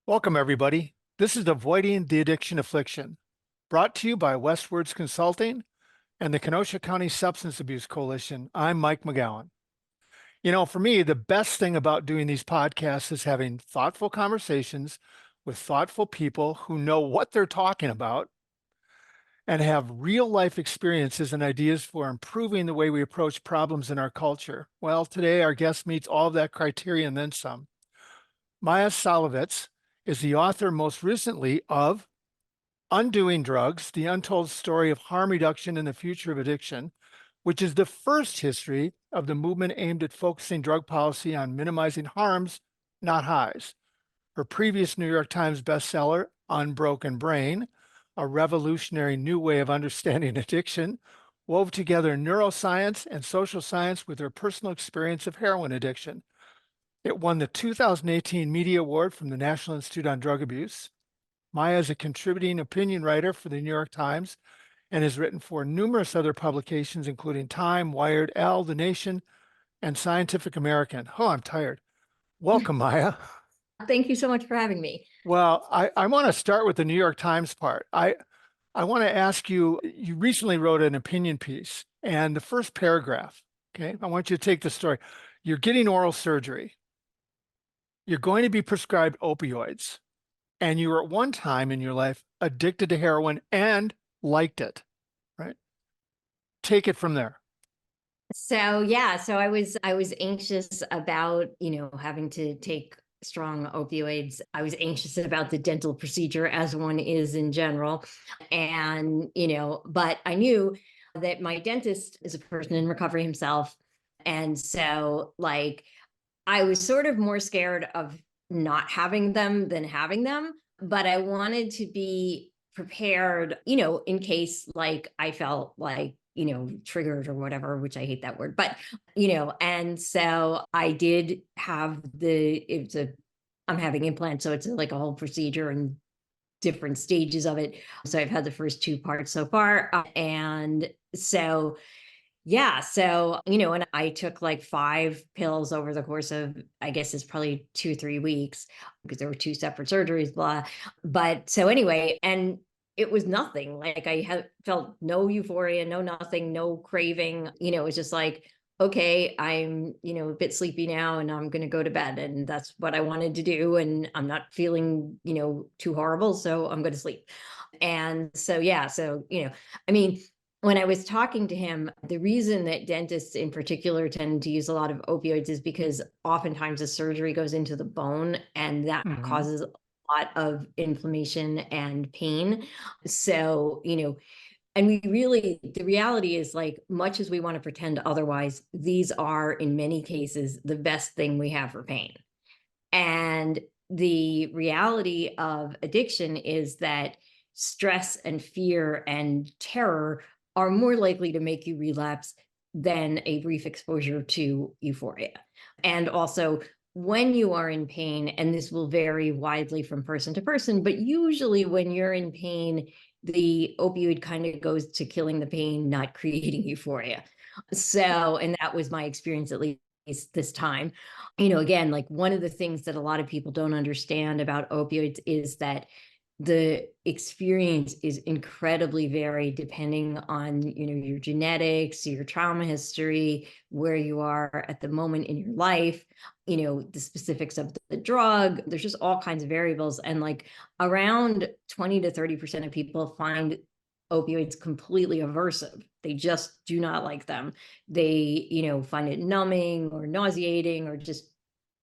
Welcome, everybody. This is Avoiding the Addiction Affliction, brought to you by Westwards Consulting and the Kenosha County Substance Abuse Coalition. I'm Mike McGowan. For me, the best thing about doing these podcasts is having thoughtful conversations with thoughtful people who know what they're talking about and have real life experiences and ideas for improving the way we approach problems in our culture. Well, today our guest meets all of that criteria and then some. Maia Szalavitz is the author most recently of Undoing Drugs, The Untold Story of Harm Reduction and the Future of Addiction, which is the first history of the movement aimed at focusing drug policy on minimizing harms, not highs. Her previous New York Times bestseller, Unbroken Brain, a revolutionary new way of understanding addiction, wove together neuroscience and social science with her personal experience of heroin addiction. It won the 2018 Media Award from the National Institute on Drug Abuse. Maia is a contributing opinion writer for the New York Times and has written for numerous other publications, including Time, Wired, Elle, The Nation, and Scientific American. Oh, I'm tired. Welcome, Maia. Thank you so much for having me. Well, I want to start with the New York Times part. I want to ask you, you recently wrote an opinion piece, and the first paragraph, okay, I want you to take the story. You're getting oral surgery. You're going to be prescribed opioids, and you were at one time in your life addicted to heroin and liked it, right? Take it from there. So I was anxious about, having to take strong opioids. I was anxious about the dental procedure, as one is in general. And, but I knew that my dentist is a person in recovery himself. And so I was sort of more scared of not having them than having them, but I wanted to be prepared, in case I felt triggered or whatever, which I hate that word, but, and so I did have I'm having implants. So it's like a whole procedure and different stages of it. So I've had the first two parts so far. And so and I took like 5 pills over the course of, I guess it's probably 2-3 weeks because there were 2 separate surgeries, blah. But so anyway, and it was nothing. I had felt no euphoria, no nothing, no craving. It was just like, okay, I'm, a bit sleepy now and I'm going to go to bed. And that's what I wanted to do. And I'm not feeling, too horrible. So I'm going to sleep. And so, I mean, when I was talking to him, the reason that dentists in particular tend to use a lot of opioids is because oftentimes the surgery goes into the bone and that causes a lot of inflammation and pain. So, and the reality is much as we want to pretend otherwise, these are in many cases the best thing we have for pain. And the reality of addiction is that stress and fear and terror are more likely to make you relapse than a brief exposure to euphoria. And also, when you are in pain, and this will vary widely from person to person, but usually when you're in pain, the opioid kind of goes to killing the pain, not creating euphoria. So, and that was my experience at least this time. Again, one of the things that a lot of people don't understand about opioids is that the experience is incredibly varied depending on, your genetics, your trauma history, where you are at the moment in your life, the specifics of the drug. There's just all kinds of variables. And around 20 to 30% of people find opioids completely aversive. They just do not like them. They, find it numbing or nauseating or just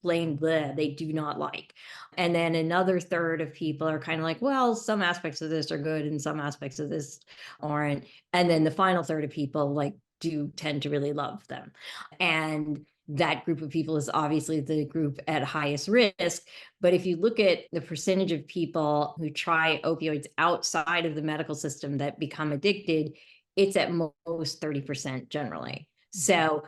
plain bleh, they do not like. And then another third of people are kind of like, well, some aspects of this are good and some aspects of this aren't. And then the final third of people do tend to really love them. And that group of people is obviously the group at highest risk. But if you look at the percentage of people who try opioids outside of the medical system that become addicted, it's at most 30% generally. So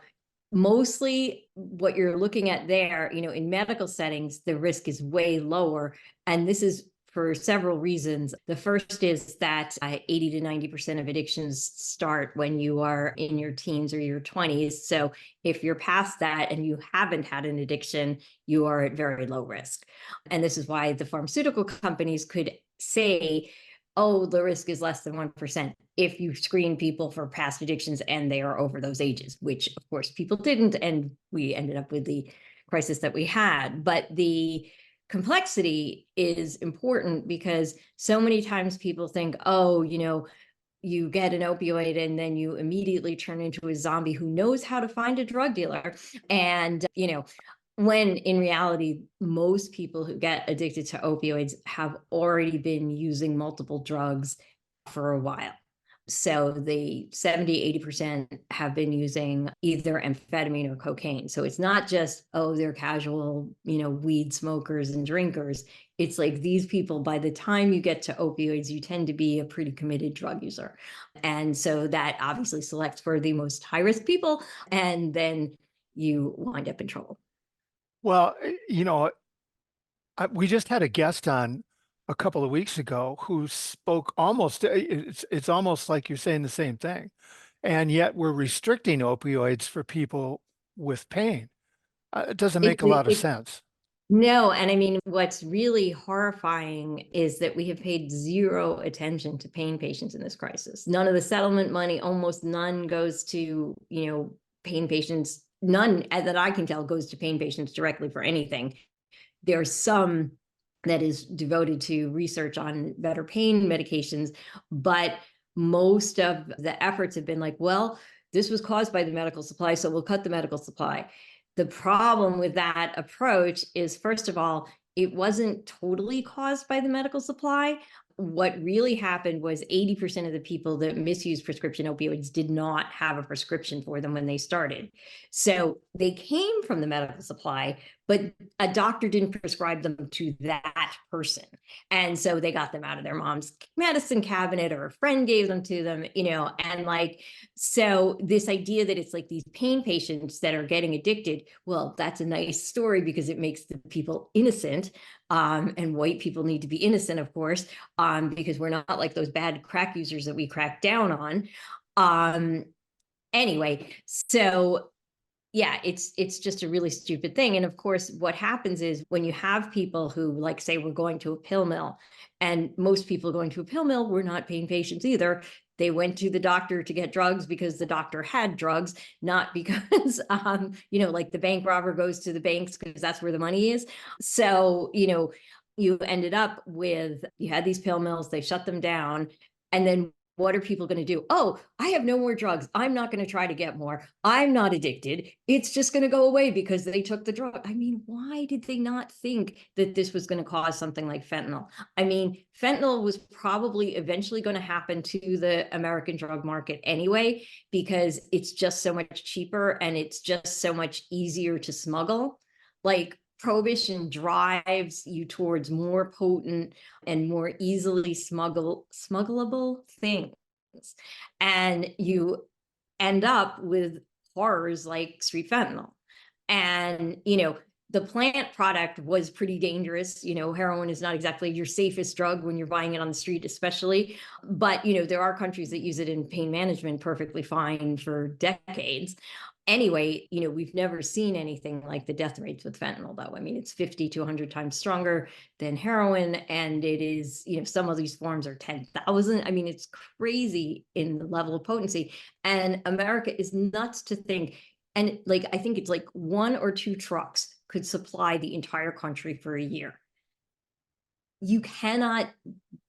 mostly what you're looking at there, in medical settings, the risk is way lower. And this is for several reasons. The first is that 80 to 90% of addictions start when you are in your teens or your 20s. So if you're past that and you haven't had an addiction, you are at very low risk. And this is why the pharmaceutical companies could say, oh, the risk is less than 1% if you screen people for past addictions and they are over those ages, which of course people didn't. And we ended up with the crisis that we had. But the complexity is important because so many times people think, oh, you get an opioid and then you immediately turn into a zombie who knows how to find a drug dealer. And, when in reality, most people who get addicted to opioids have already been using multiple drugs for a while. So the 70, 80% have been using either amphetamine or cocaine. So it's not just, oh, they're casual, weed smokers and drinkers. It's like these people, by the time you get to opioids, you tend to be a pretty committed drug user. And so that obviously selects for the most high-risk people, and then you wind up in trouble. Well, we just had a guest on a couple of weeks ago who spoke almost, it's almost like you're saying the same thing. And yet we're restricting opioids for people with pain. It doesn't make a lot of sense. No, and I mean, what's really horrifying is that we have paid zero attention to pain patients in this crisis. None of the settlement money, almost none goes to, pain patients. None that I can tell goes to pain patients directly for anything. There's some that is devoted to research on better pain medications, but most of the efforts have been like, well, this was caused by the medical supply, so we'll cut the medical supply. The problem with that approach is, first of all, it wasn't totally caused by the medical supply. What really happened was 80% of the people that misused prescription opioids did not have a prescription for them when they started. So they came from the medical supply, but a doctor didn't prescribe them to that person. And so they got them out of their mom's medicine cabinet, or a friend gave them to them, and so this idea that it's like these pain patients that are getting addicted, well, that's a nice story because it makes the people innocent. And white people need to be innocent, of course, because we're not like those bad crack users that we crack down on. Anyway, so yeah, it's just a really stupid thing. And of course, what happens is when you have people who, like, say, we're going to a pill mill, and most people going to a pill mill were not pain patients either. They went to the doctor to get drugs because the doctor had drugs, not because, like the bank robber goes to the banks because that's where the money is. So, you ended up with, you had these pill mills, they shut them down. And then what are people going to do? Oh, I have no more drugs. I'm not going to try to get more. I'm not addicted. It's just going to go away because they took the drug. I mean, why did they not think that this was going to cause something like fentanyl? I mean, fentanyl was probably eventually going to happen to the American drug market anyway, because it's just so much cheaper and it's just so much easier to smuggle. Like, prohibition drives you towards more potent and more easily smugglable things. And you end up with horrors like street fentanyl. And, the plant product was pretty dangerous. Heroin is not exactly your safest drug when you're buying it on the street, especially. But, there are countries that use it in pain management perfectly fine for decades. Anyway, we've never seen anything like the death rates with fentanyl, though. I mean, it's 50 to 100 times stronger than heroin. And it is, some of these forms are 10,000. I mean, it's crazy in the level of potency. And America is nuts to think. And I think it's like 1 or 2 trucks could supply the entire country for a year. You cannot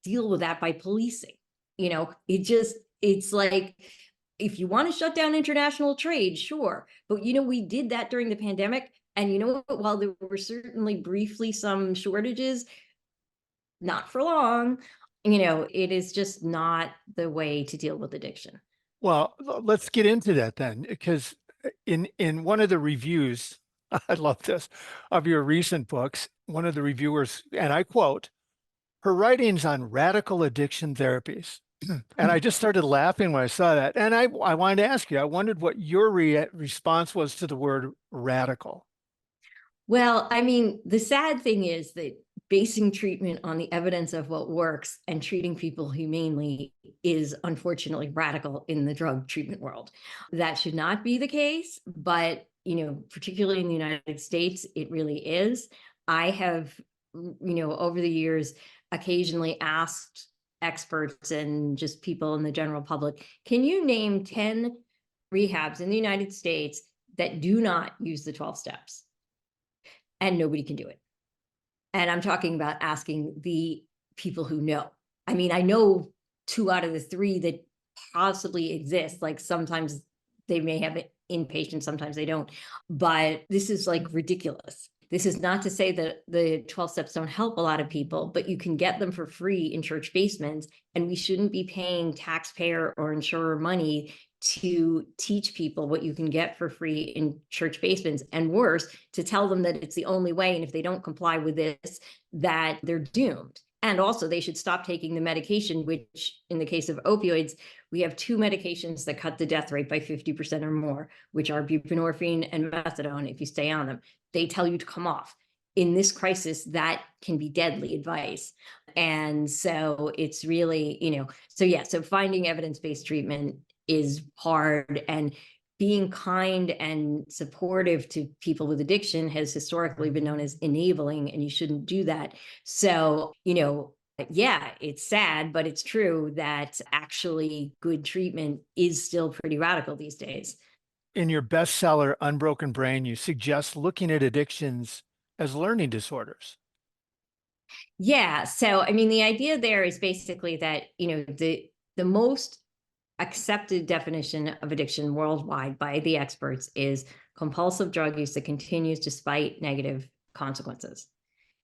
deal with that by policing. It's like, if you want to shut down international trade, sure. But, we did that during the pandemic. And while there were certainly briefly some shortages, not for long, it is just not the way to deal with addiction. Well, let's get into that then, because in one of the reviews, I love this, of your recent books, one of the reviewers, and I quote, her writings on radical addiction therapies. And I just started laughing when I saw that. And I wanted to ask you, I wondered what your response was to the word radical. Well, I mean, the sad thing is that basing treatment on the evidence of what works and treating people humanely is unfortunately radical in the drug treatment world. That should not be the case, but particularly in the United States, it really is. I have, over the years, occasionally asked experts and just people in the general public, can you name 10 rehabs in the United States that do not use the 12 steps? And nobody can do it. And I'm talking about asking the people who know. I mean, I know 2 out of the 3 that possibly exist. Like sometimes they may have it inpatient, sometimes they don't. But this is like ridiculous. This is not to say that the 12 steps don't help a lot of people, but you can get them for free in church basements. And we shouldn't be paying taxpayer or insurer money to teach people what you can get for free in church basements, and worse, to tell them that it's the only way. And if they don't comply with this, that they're doomed. And also they should stop taking the medication, which in the case of opioids, we have 2 medications that cut the death rate by 50% or more, which are buprenorphine and methadone. If you stay on them, they tell you to come off. In this crisis, that can be deadly advice. And so it's really, so finding evidence-based treatment is hard, and being kind and supportive to people with addiction has historically been known as enabling, and you shouldn't do that. So, yeah, it's sad, but it's true that actually good treatment is still pretty radical these days. In your bestseller, Unbroken Brain, you suggest looking at addictions as learning disorders. Yeah. So, I mean, the idea there is basically that, the most accepted definition of addiction worldwide by the experts is compulsive drug use that continues despite negative consequences.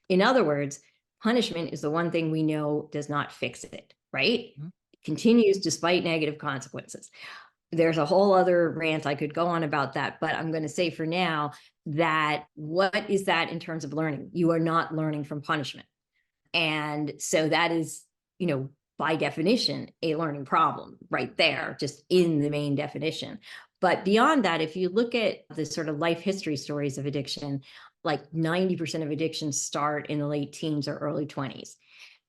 In other words, punishment is the one thing we know does not fix it, right? Mhm. It continues despite negative consequences. There's a whole other rant I could go on about that, but I'm going to say for now that what is that in terms of learning? You are not learning from punishment. And so that is, by definition, a learning problem right there, just in the main definition. But beyond that, if you look at the sort of life history stories of addiction, like 90% of addictions start in the late teens or early 20s.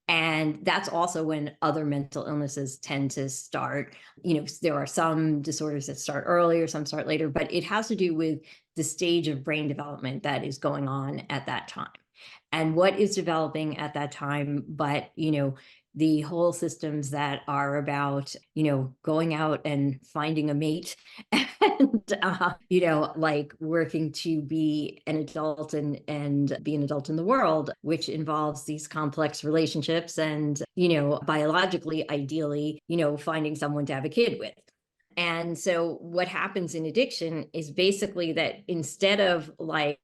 And that's also when other mental illnesses tend to start. There are some disorders that start earlier, some start later, but it has to do with the stage of brain development that is going on at that time. And what is developing at that time, but the whole systems that are about going out and finding a mate and like working to be an adult and be an adult in the world, which involves these complex relationships and biologically, ideally, finding someone to have a kid with. And so what happens in addiction is basically that instead of like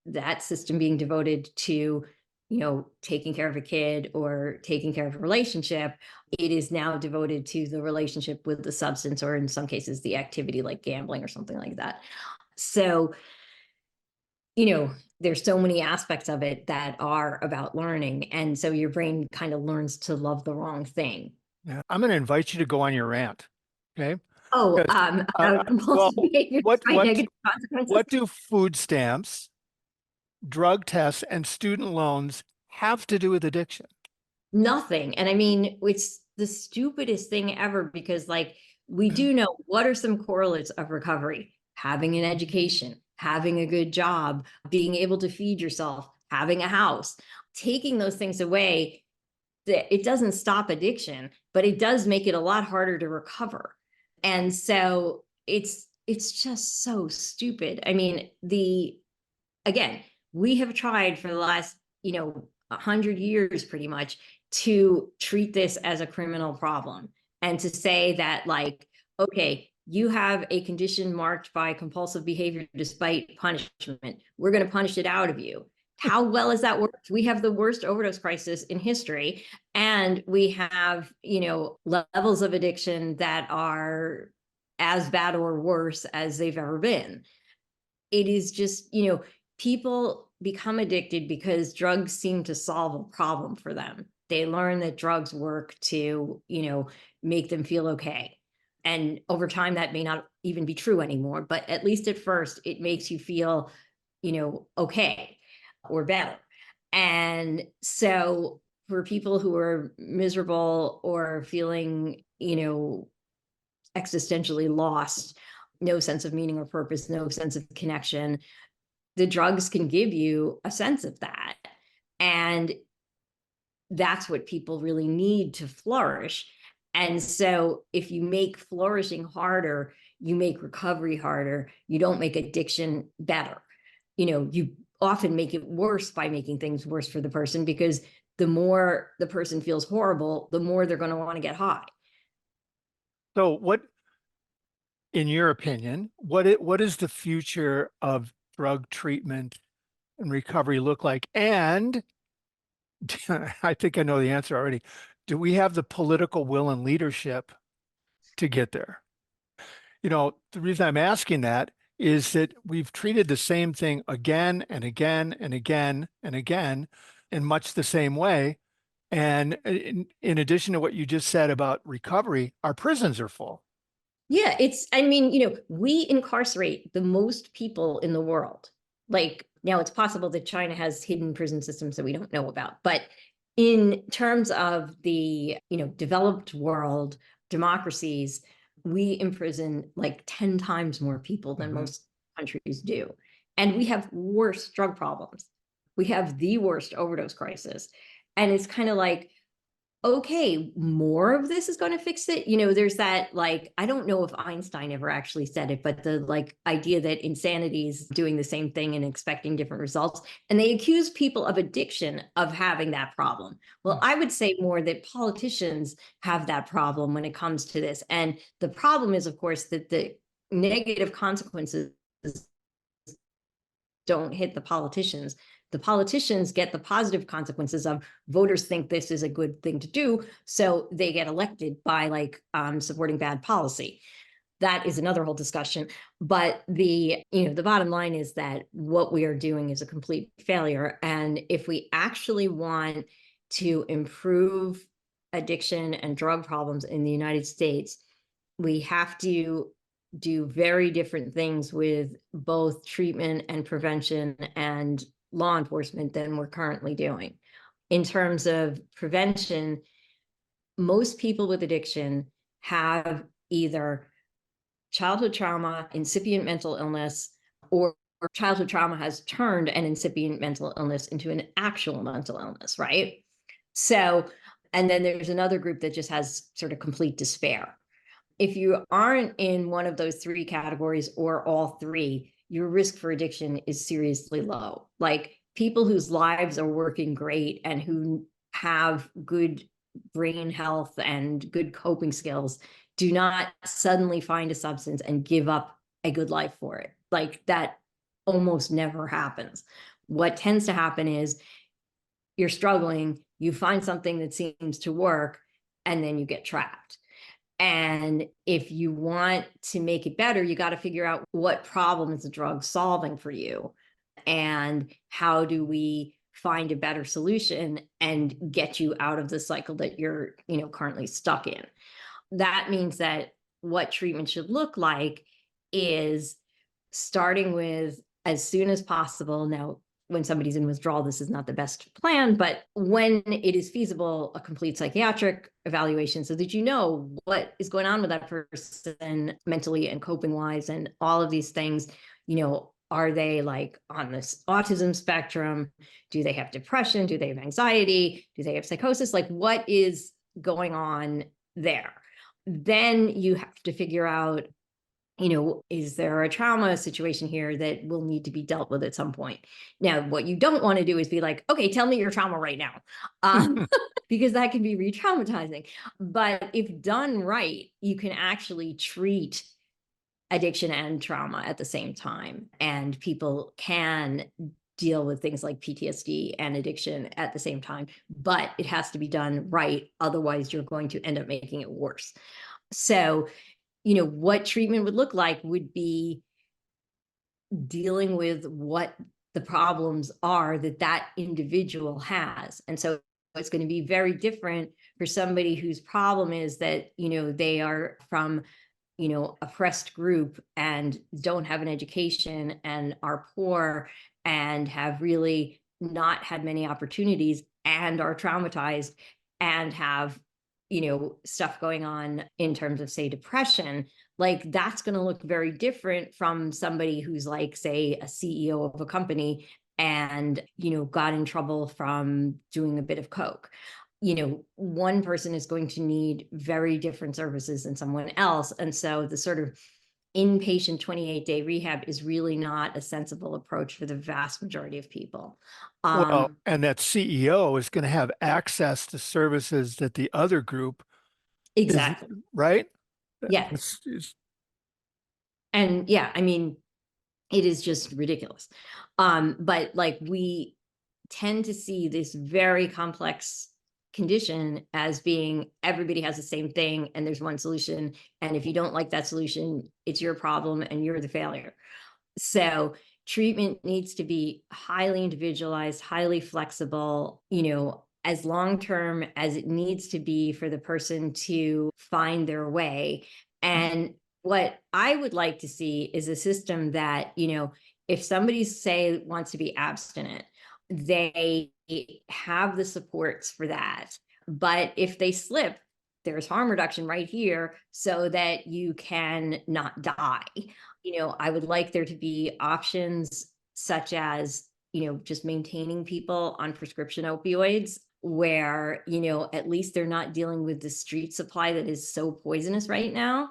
that system being devoted to taking care of a kid or taking care of a relationship, it is now devoted to the relationship with the substance, or in some cases the activity like gambling or something like that. So there's so many aspects of it that are about learning, and so your brain kind of learns to love the wrong thing. Yeah, I'm going to invite you to go on your rant. Okay. Oh, 'Cause, about well, compulsive behavior what by what negative consequences. what do food stamps, drug tests, and student loans have to do with addiction? Nothing. And I mean, it's the stupidest thing ever, because like we do know what are some correlates of recovery: having an education, having a good job, being able to feed yourself, having a house. Taking those things away, that it doesn't stop addiction, but it does make it a lot harder to recover. And so it's just so stupid. I mean, again, we have tried for the last 100 years pretty much to treat this as a criminal problem, and to say that like, okay, you have a condition marked by compulsive behavior despite punishment, we're going to punish it out of you. How well has that worked? We have the worst overdose crisis in history, and we have levels of addiction that are as bad or worse as they've ever been. It is just, people become addicted because drugs seem to solve a problem for them. They learn that drugs work to, make them feel okay. And over time, that may not even be true anymore, but at least at first, it makes you feel, okay or better. And so for people who are miserable or feeling, existentially lost, no sense of meaning or purpose, no sense of connection, the drugs can give you a sense of that. And that's what people really need to flourish. And so if you make flourishing harder, you make recovery harder, you don't make addiction better. You often make it worse by making things worse for the person, because the more the person feels horrible, the more they're going to want to get high. So what, in your opinion, what is the future of drug treatment and recovery look like? And I think I know the answer already. Do we have the political will and leadership to get there? The reason I'm asking that is that we've treated the same thing again and again and again and again in much the same way. And in addition to what you just said about recovery, our prisons are full. Yeah, we incarcerate the most people in the world. Like, now it's possible that China has hidden prison systems that we don't know about, but in terms of the, developed world, democracies, we imprison like 10 times more people than Mhm. most countries do. And we have worse drug problems. We have the worst overdose crisis. And it's kind of like, okay, more of this is going to fix it. There's that, like, I don't know if Einstein ever actually said it, but the like idea that insanity is doing the same thing and expecting different results. And they accuse people of addiction of having that problem. Well, I would say more that politicians have that problem when it comes to this. And the problem is, of course, that the negative consequences don't hit the politicians. The politicians get the positive consequences of voters think this is a good thing to do, so they get elected by supporting bad policy. That is another whole discussion. But the bottom line is that what we are doing is a complete failure. And if we actually want to improve addiction and drug problems in the United States, we have to do very different things with both treatment and prevention and law enforcement than we're currently doing. In terms of prevention, most people with addiction have either childhood trauma, incipient mental illness, or childhood trauma has turned an incipient mental illness into an actual mental illness, right? So, and then there's another group that just has sort of complete despair. If you aren't in one of those three categories or all three, your risk for addiction is seriously low. Like, people whose lives are working great and who have good brain health and good coping skills do not suddenly find a substance and give up a good life for it. Like, that almost never happens. What tends to happen is you're struggling, you find something that seems to work, and then you get trapped. And if you want to make it better, you got to figure out what problem is the drug solving for you, and how do we find a better solution and get you out of the cycle that you're, currently stuck in. That means that what treatment should look like is starting with, as soon as possible. Now, when somebody's in withdrawal, this is not the best plan, but when it is feasible, a complete psychiatric evaluation so that you know what is going on with that person mentally and coping wise and all of these things. Are they like on this autism spectrum? Do they have depression? Do they have anxiety? Do they have psychosis? Like, what is going on there? Then you have to figure out, is there a trauma situation here that will need to be dealt with at some point? Now, what you don't want to do is be like, okay, tell me your trauma right now, because that can be re-traumatizing. But if done right, you can actually treat addiction and trauma at the same time. And people can deal with things like PTSD and addiction at the same time, but it has to be done right. Otherwise, you're going to end up making it worse. So, what treatment would look like would be dealing with what the problems are that individual has. And so it's going to be very different for somebody whose problem is that, they are from, oppressed group and don't have an education and are poor and have really not had many opportunities and are traumatized and have, stuff going on in terms of, say, depression, like that's going to look very different from somebody who's like, say, a CEO of a company and, got in trouble from doing a bit of coke. One person is going to need very different services than someone else. And so the sort of inpatient 28-day rehab is really not a sensible approach for the vast majority of people. Well, and that CEO is going to have access to services that the other group is, Exactly. right? Yeah. It's And yeah, I mean, it is just ridiculous. But like we tend to see this very complex condition as being everybody has the same thing and there's one solution. And if you don't like that solution, it's your problem and you're the failure. So treatment needs to be highly individualized, highly flexible, as long term as it needs to be for the person to find their way. And what I would like to see is a system that, if somebody, say, wants to be abstinent, they have the supports for that. But if they slip, there's harm reduction right here so that you can not die. I would like there to be options such as, just maintaining people on prescription opioids where, at least they're not dealing with the street supply that is so poisonous right now.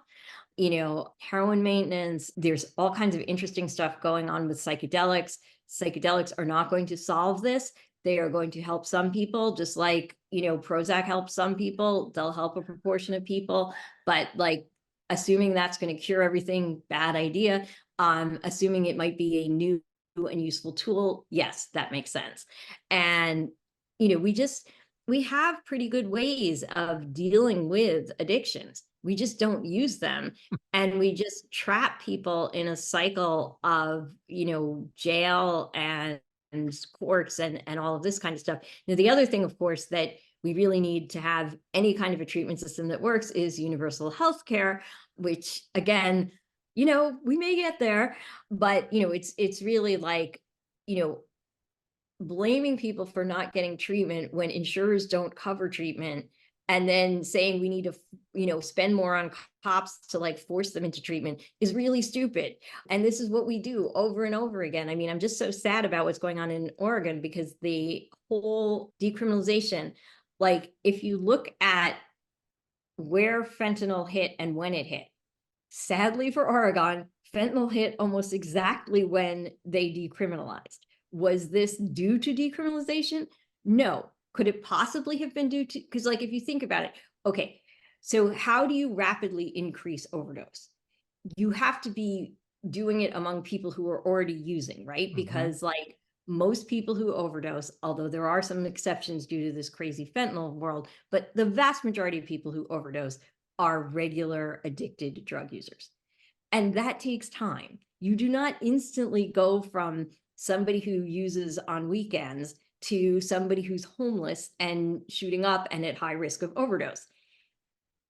Heroin maintenance, there's all kinds of interesting stuff going on with psychedelics. Psychedelics are not going to solve this. They are going to help some people, just like, Prozac helps some people, they'll help a proportion of people, but like assuming that's going to cure everything, bad idea. Assuming it might be a new and useful tool, yes, that makes sense. And we have pretty good ways of dealing with addictions. We just don't use them. And we just trap people in a cycle of, jail and courts and all of this kind of stuff. The other thing, of course, that we really need to have any kind of a treatment system that works is universal health care, which again, we may get there, but it's really like, blaming people for not getting treatment when insurers don't cover treatment and then saying we need to spend more on cops to like force them into treatment is really stupid. And this is what we do over and over again. I mean, I'm just so sad about what's going on in Oregon because the whole decriminalization, like if you look at where fentanyl hit and when it hit, sadly for Oregon, fentanyl hit almost exactly when they decriminalized. Was this due to decriminalization? No. Could it possibly have been due to, because like if you think about it, okay, so how do you rapidly increase overdose? You have to be doing it among people who are already using, right? Because like most people who overdose, although there are some exceptions due to this crazy fentanyl world, but the vast majority of people who overdose are regular addicted drug users. And that takes time. You do not instantly go from somebody who uses on weekends to somebody who's homeless and shooting up and at high risk of overdose.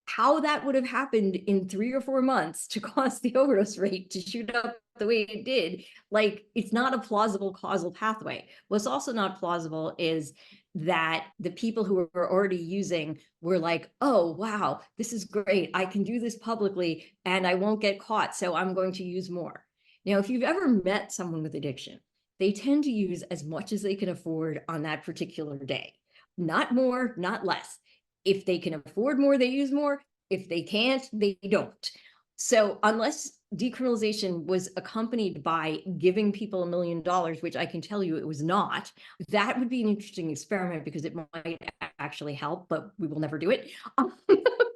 How that would have happened in 3 or 4 months to cause the overdose rate to shoot up the way it did, like it's not a plausible causal pathway. What's also not plausible is that the people who were already using were like, oh, wow, this is great. I can do this publicly and I won't get caught. So I'm going to use more. Now, if you've ever met someone with addiction, they tend to use as much as they can afford on that particular day. Not more, not less. If they can afford more, they use more. If they can't, they don't. So unless decriminalization was accompanied by giving people $1 million, which I can tell you it was not, that would be an interesting experiment because it might actually help, but we will never do it.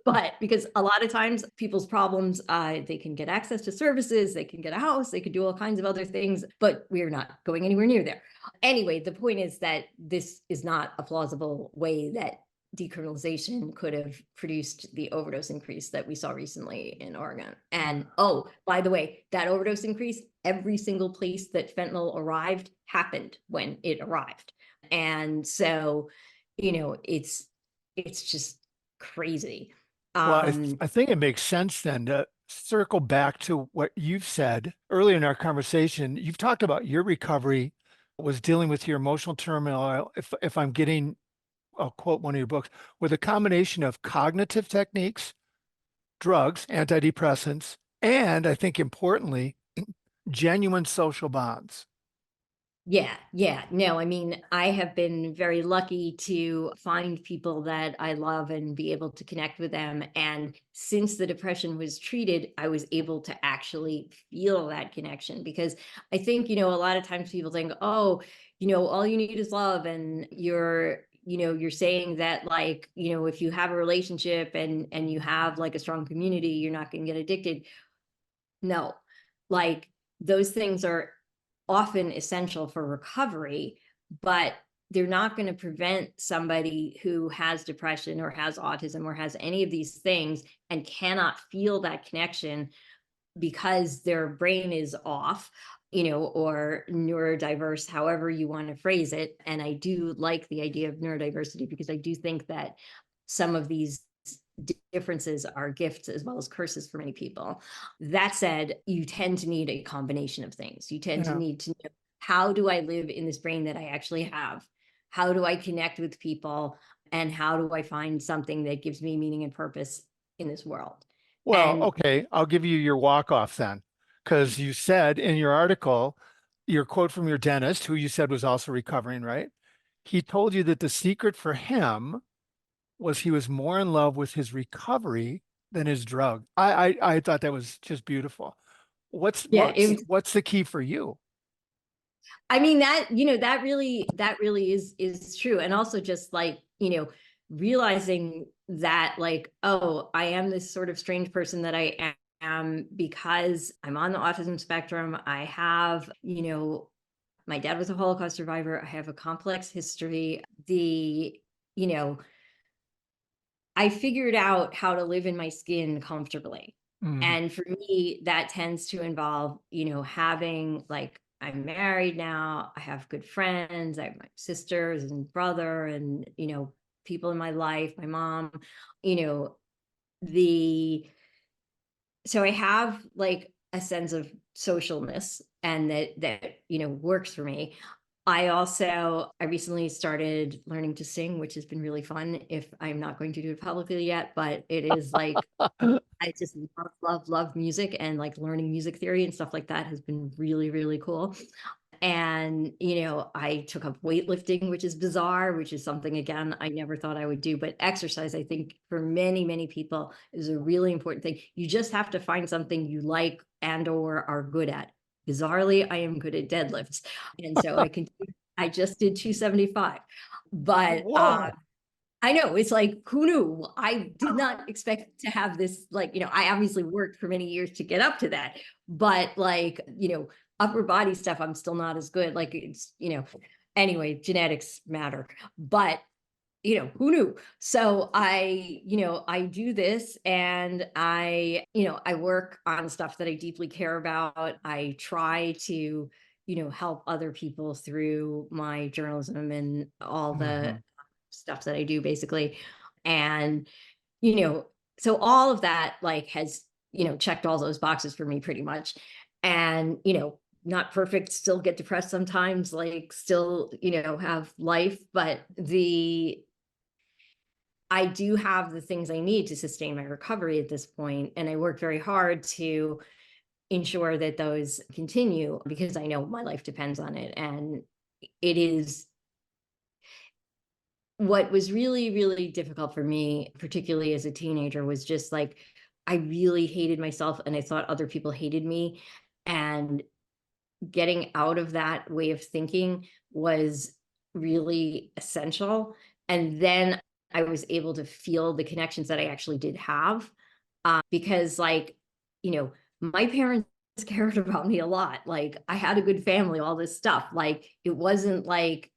But because a lot of times people's problems, they can get access to services, they can get a house, they could do all kinds of other things, but we're not going anywhere near there. Anyway, the point is that this is not a plausible way that decriminalization could have produced the overdose increase that we saw recently in Oregon. And oh, by the way, that overdose increase, every single place that fentanyl arrived happened when it arrived. And so, it's just crazy. Well, I think it makes sense then to circle back to what you've said earlier in our conversation. You've talked about your recovery was dealing with your emotional turmoil, if I'm getting, I'll quote one of your books, with a combination of cognitive techniques, drugs, antidepressants, and I think importantly, genuine social bonds. Yeah, yeah. No, I mean, I have been very lucky to find people that I love and be able to connect with them. And since the depression was treated, I was able to actually feel that connection because I think, a lot of times people think, oh, all you need is love. And you're saying that like, if you have a relationship and you have like a strong community, you're not going to get addicted. No, like those things are often essential for recovery, but they're not going to prevent somebody who has depression or has autism or has any of these things and cannot feel that connection because their brain is off, or neurodiverse, however you want to phrase it. And I do like the idea of neurodiversity because I do think that some of these differences are gifts as well as curses for many people. That said, you tend to need a combination of things. You tend to Yeah. need to know, how do I live in this brain that I actually have? How do I connect with people? And how do I find something that gives me meaning and purpose in this world? Well, And okay, I'll give you your walk off then, because you said in your article, your quote from your dentist, who you said was also recovering, right? He told you that the secret for him was he was more in love with his recovery than his drug. I thought that was just beautiful. What's yeah, what's what's the key for you? I mean that, that really is true. And also just like, realizing that like, oh, I am this sort of strange person that I am because I'm on the autism spectrum. I have, my dad was a Holocaust survivor. I have a complex history. You know, I figured out how to live in my skin comfortably. Mm, And for me, that tends to involve, having like, I'm married now, I have good friends, I have my sisters and brother and, people in my life, my mom, you know, the so I have like a sense of socialness and that works for me. I recently started learning to sing, which has been really fun. If I'm not going to do it publicly yet, but it is like I just love music, and like learning music theory and stuff like that has been really, really cool. And, I took up weightlifting, which is bizarre, which is something, again, I never thought I would do. But exercise, I think, for many, many people is a really important thing. You just have to find something you like and or are good at. Bizarrely, I am good at deadlifts. And so I just did 275. But whoa. I know, it's like, who knew? I did not expect to have this, like, I obviously worked for many years to get up to that, but like, upper body stuff, I'm still not as good. Like it's, anyway, genetics matter, but who knew? So I do this and I work on stuff that I deeply care about. I try to, help other people through my journalism and all the Mhm. stuff that I do basically. And, you know, so all of that like has, checked all those boxes for me pretty much. And, not perfect, still get depressed sometimes, like still, have life, but I do have the things I need to sustain my recovery at this point, and I work very hard to ensure that those continue because I know my life depends on it. And it is what was really, really difficult for me, particularly as a teenager, was just like I really hated myself and I thought other people hated me. And getting out of that way of thinking was really essential. And then I was able to feel the connections that I actually did have. Because, like, my parents cared about me a lot. Like, I had a good family, all this stuff. Like, it wasn't like,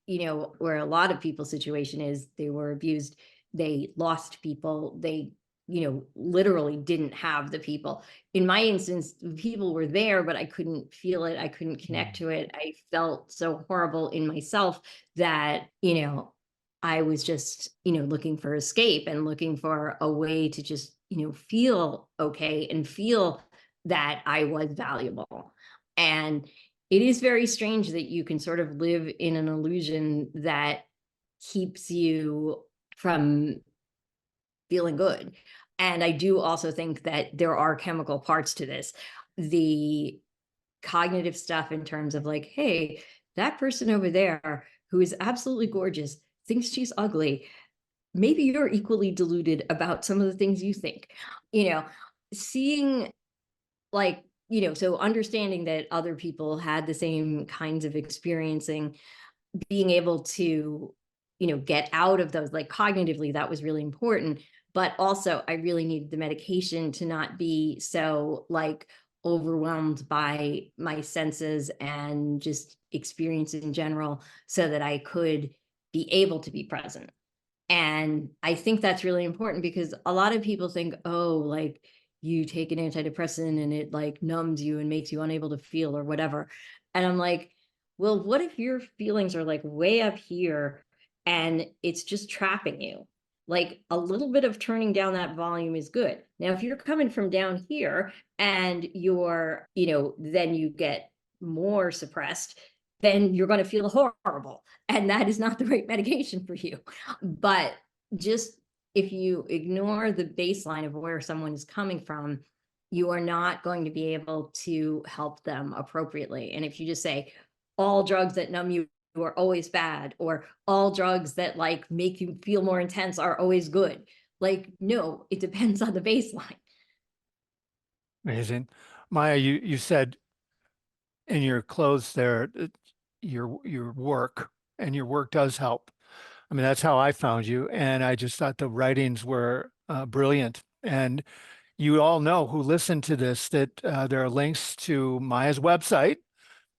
where a lot of people's situation is they were abused, they lost people, they, literally didn't have the people. In my instance, people were there, but I couldn't feel it. I couldn't connect Mm. to it. I felt so horrible in myself that, I was just, looking for escape and looking for a way to just, feel okay and feel that I was valuable. And it is very strange that you can sort of live in an illusion that keeps you from feeling good. And I do also think that there are chemical parts to this. The cognitive stuff in terms of like, hey, that person over there who is absolutely gorgeous thinks she's ugly. Maybe you're equally deluded about some of the things you think. You know, seeing like, so understanding that other people had the same kinds of experiencing, being able to, get out of those, like cognitively, that was really important. But also, I really needed the medication to not be so like overwhelmed by my senses and just experience in general, so that I could be able to be present. And I think that's really important because a lot of people think, oh, like you take an antidepressant and it like numbs you and makes you unable to feel or whatever. And I'm like, well, what if your feelings are like way up here and it's just trapping you? Like a little bit of turning down that volume is good. Now, if you're coming from down here and you're, then you get more suppressed, then you're going to feel horrible. And that is not the right medication for you. But just if you ignore the baseline of where someone is coming from, you are not going to be able to help them appropriately. And if you just say all drugs that numb you are always bad, or all drugs that like make you feel more intense are always good, like, no, it depends on the baseline. Amazing. Maia, you said in your clothes there, your work, and your work does help. I mean, that's how I found you, and I just thought the writings were brilliant. And you all know who listen to this that there are links to Maia's website,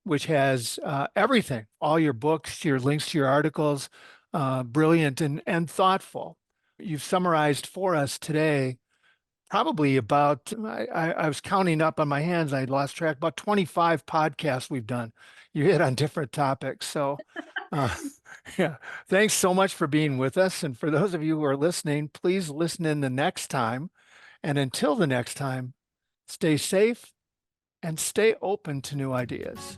which has everything, all your books, your links to your articles, brilliant and thoughtful. You've summarized for us today probably about, I was counting up on my hands, I lost track, about 25 podcasts we've done. You hit on different topics. So, uh, yeah, thanks so much for being with us. And for those of you who are listening, please listen in the next time. And until the next time, stay safe and stay open to new ideas.